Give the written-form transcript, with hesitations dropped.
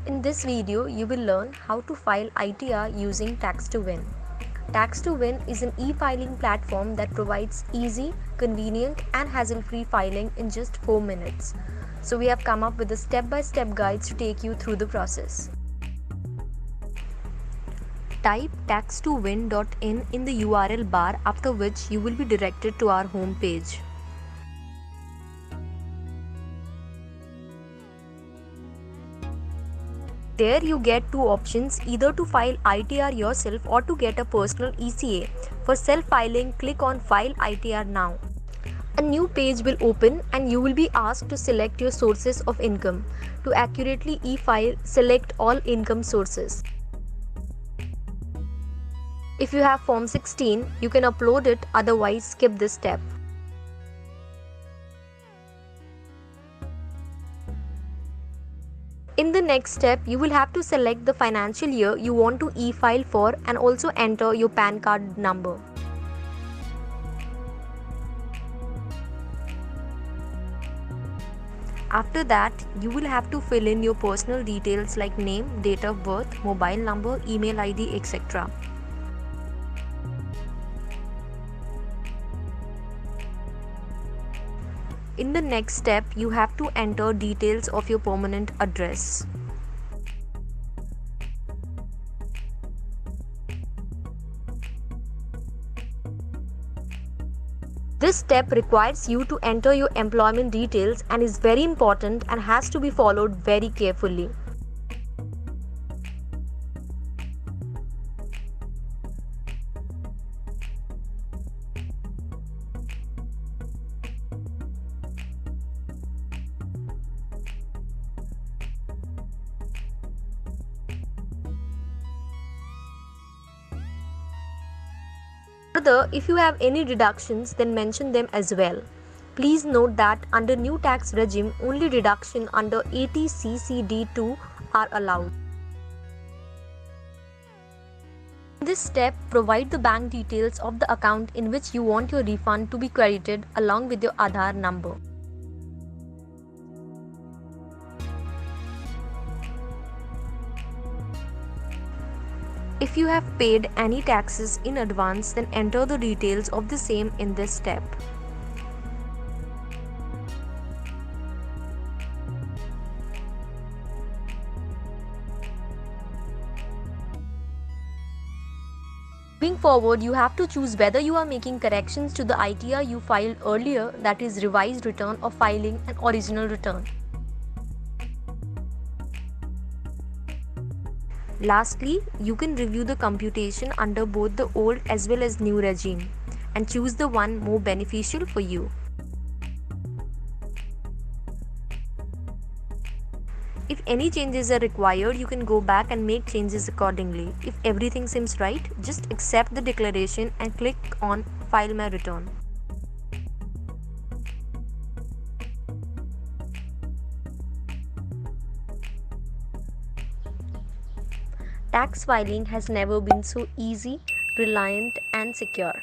In this video, you will learn how to file ITR using Tax2Win. Tax2Win is an e-filing platform that provides easy, convenient and hassle-free filing in just 4 minutes. So we have come up with a step-by-step guides to take you through the process. Type tax2win.in in the URL bar, after which you will be directed to our home page. There you get two options, either to file ITR yourself or to get a personal ECA. For self-filing, click on File ITR now. A new page will open and you will be asked to select your sources of income. To accurately e-file, select all income sources. If you have Form 16, you can upload it, otherwise skip this step. In the next step, you will have to select the financial year you want to e-file for and also enter your PAN card number. After that, you will have to fill in your personal details like name, date of birth, mobile number, email ID, etc. In the next step, you have to enter details of your permanent address. This step requires you to enter your employment details and is very important and has to be followed very carefully. Further, if you have any deductions, then mention them as well. Please note that under new tax regime, only deduction under 80CCD2 are allowed. In this step, provide the bank details of the account in which you want your refund to be credited along with your Aadhaar number. If you have paid any taxes in advance, then enter the details of the same in this step. Moving forward, you have to choose whether you are making corrections to the ITR you filed earlier, that is revised return, or filing an original return. Lastly, you can review the computation under both the old as well as new regime and choose the one more beneficial for you. If any changes are required, you can go back and make changes accordingly. If everything seems right, just accept the declaration and click on File My Return. Tax filing has never been so easy, reliant and secure.